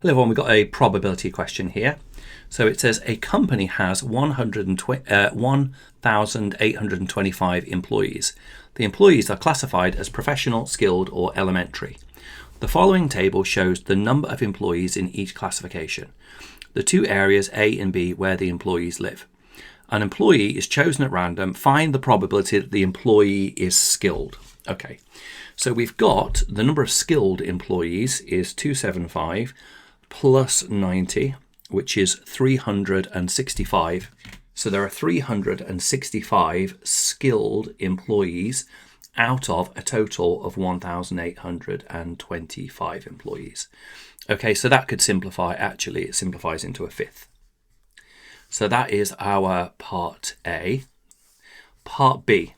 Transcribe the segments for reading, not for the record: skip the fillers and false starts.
Hello everyone, we've got a probability question here. So it says a company has 1,825 employees. The employees are classified as professional, skilled, or elementary. The following table shows the number of employees in each classification. The two areas A and B where the employees live. An employee is chosen at random. Find the probability that the employee is skilled. Okay, so we've got the number of skilled employees is 275 plus 90, which is 365. So there are 365 skilled employees out of a total of 1,825 employees. Okay, so that could simplify. Actually, it simplifies into a fifth. So that is our part A. Part B.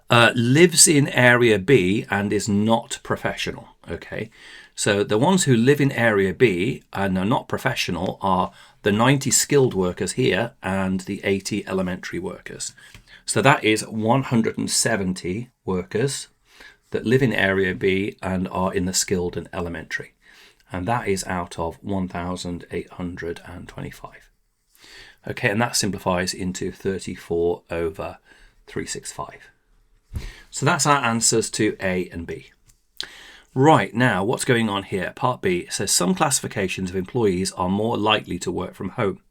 Lives in area B and is not professional. Okay, so the ones who live in area B and are not professional are the 90 skilled workers here and the 80 elementary workers. So that is 170 workers that live in area B and are in the skilled and elementary. And that is out of 1,825. Okay, and that simplifies into 34 over 365. So that's our answers to A and B. Right, now what's going on here? Part B, it says some classifications of employees are more likely to work from home.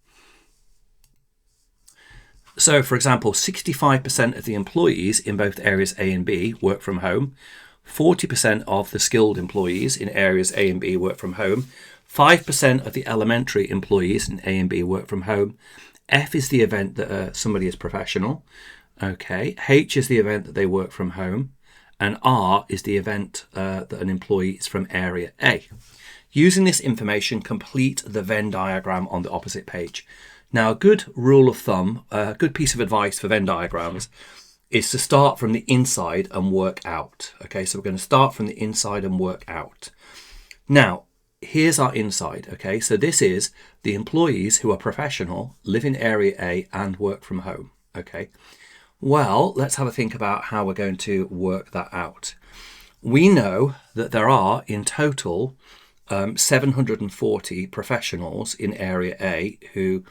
So for example, 65% of the employees in both areas A and B work from home. 40% of the skilled employees in areas A and B work from home. 5% of the elementary employees in A and B work from home. F is the event that somebody is professional. Okay, H is the event that they work from home, and R is the event that an employee is from area A. Using this information, complete the Venn diagram on the opposite page. Now, a good rule of thumb, a good piece of advice for Venn diagrams is to start from the inside and work out. Okay, so we're going to start from the inside and work out. Now, here's our inside. Okay, so this is the employees who are professional, live in area A and work from home. Okay. Well, let's have a think about how we're going to work that out. We know that there are in total 740 professionals in area A who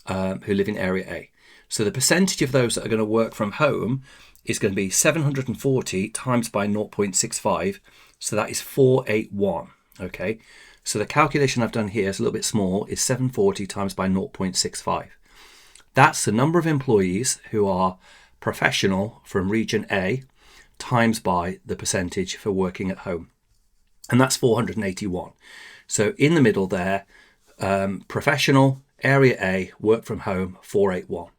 live in area A. So the percentage of those that are going to work from home is going to be 740 times by 0.65. So that is 481. Okay. So the calculation I've done here is a little bit small, is 740 times by 0.65. That's the number of employees who are professional from region A times by the percentage for working at home. And that's 481. So in the middle there, professional, area A, work from home, 481.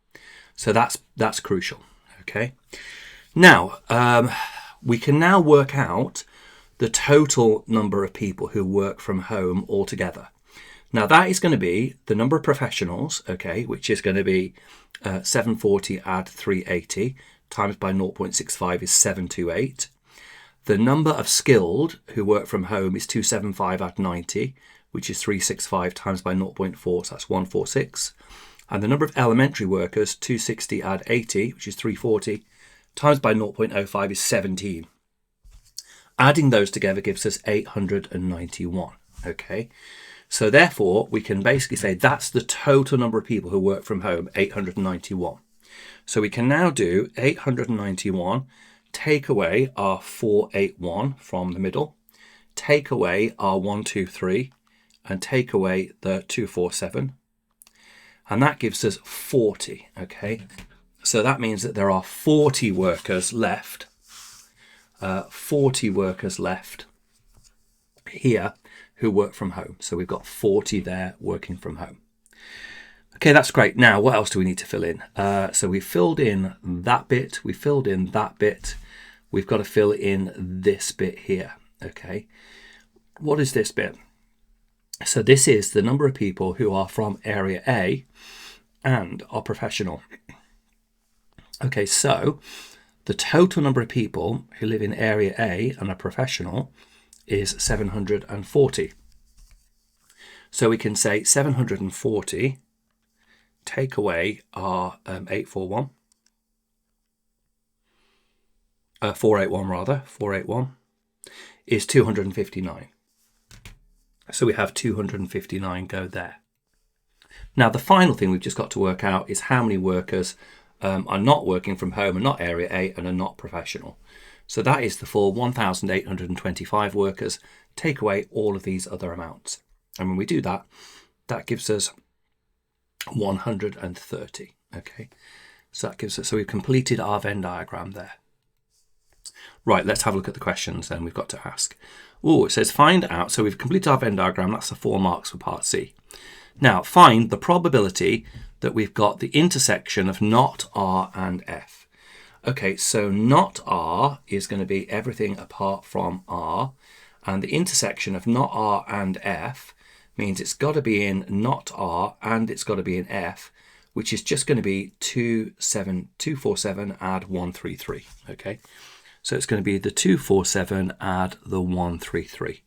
So that's crucial. Okay. Now, we can now work out the total number of people who work from home altogether. Now that is going to be the number of professionals, okay, which is going to be 740 add 380 times by 0.65 is 728. The number of skilled who work from home is 275 add 90, which is 365 times by 0.4, so that's 146. And the number of elementary workers, 260 add 80, which is 340, times by 0.05 is 17. Adding those together gives us 891, okay? So therefore, we can basically say that's the total number of people who work from home, 891. So we can now do 891, take away our 481 from the middle, take away our 123, and take away the 247. And that gives us 40, okay? So that means that there are 40 workers left. 40 workers left here who work from home. So we've got 40 there working from home. Okay, that's great. Now, what else do we need to fill in? So we filled in that bit. We filled in that bit. We've got to fill in this bit here. Okay. What is this bit? So this is the number of people who are from area A and are professional. Okay, so the total number of people who live in area A and are professional is 740. So we can say 740 take away our 481 rather, 481 is 259. So we have 259 go there. Now, the final thing we've just got to work out is how many workers are not working from home, are not area A, and are not professional. So that is the full 1,825 workers. Take away all of these other amounts. And when we do that, that gives us 130. Okay, so that gives us, so we've completed our Venn diagram there. Right, let's have a look at the questions then we've got to ask. Oh, it says find out. So we've completed our Venn diagram. That's the 4 marks for part C. Now, find the probability that we've got the intersection of not R and F. Okay, so not R is going to be everything apart from R, and the intersection of not R and F means it's got to be in not R and it's got to be in F, which is just going to be 247 add 133. Okay, so it's going to be the 247 add the 133.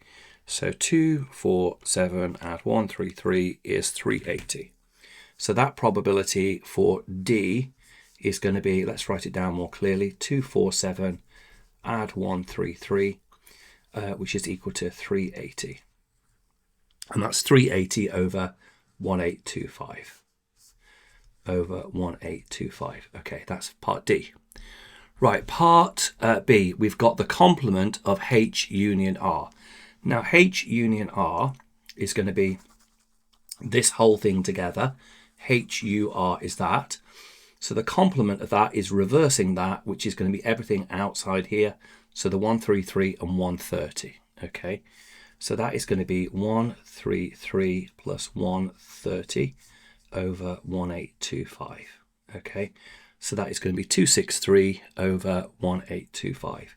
So 247 add 133 is 380. So that probability for D is going to be, let's write it down more clearly, 247 add 133, which is equal to 380. And that's 380 over 1825. Over 1825. Okay, that's part D. Right, part B, we've got the complement of H union R. Now, H union R is going to be this whole thing together. HUR is that. So the complement of that is reversing that, which is going to be everything outside here. So the 133 and 130. Okay, so that is going to be 133 plus 130 over 1825. Okay, so that is going to be 263 over 1825.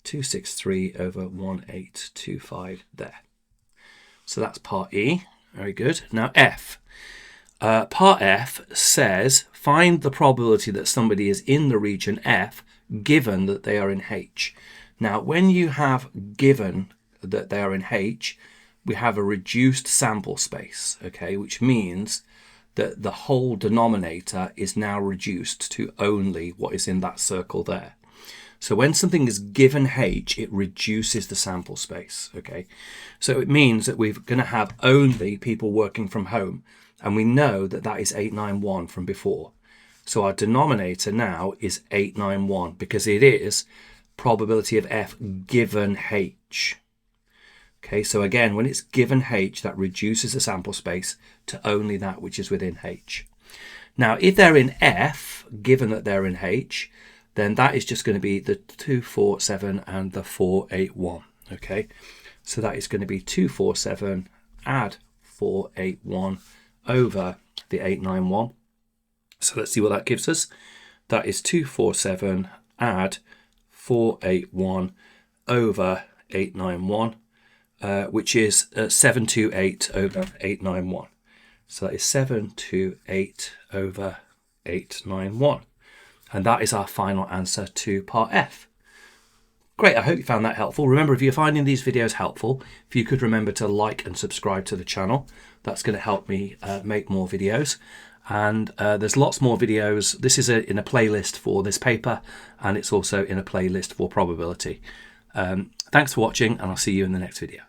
263 over 1825 there. So that's part E. Very good. Now F. Part F says find the probability that somebody is in the region F given that they are in H. Now, when you have given that they are in H, we have a reduced sample space, okay, which means that the whole denominator is now reduced to only what is in that circle there. So when something is given H, it reduces the sample space, okay? So it means that we're going to have only people working from home, and we know that that is 891 from before. So our denominator now is 891 because it is probability of F given H. Okay, so again, when it's given H, that reduces the sample space to only that which is within H. Now, if they're in F, given that they're in H, then that is just going to be the 247 and the 481. Okay, so that is going to be 247 add 481 over the 891. So let's see what that gives us. That is 247 add 481 over 891, which is 728 over 891. So that is 728 over 891. And that is our final answer to part F. Great, I hope you found that helpful. Remember, if you're finding these videos helpful, if you could remember to like and subscribe to the channel, that's going to help me make more videos. And there's lots more videos. This is in a playlist for this paper, and it's also in a playlist for probability. Thanks for watching, and I'll see you in the next video.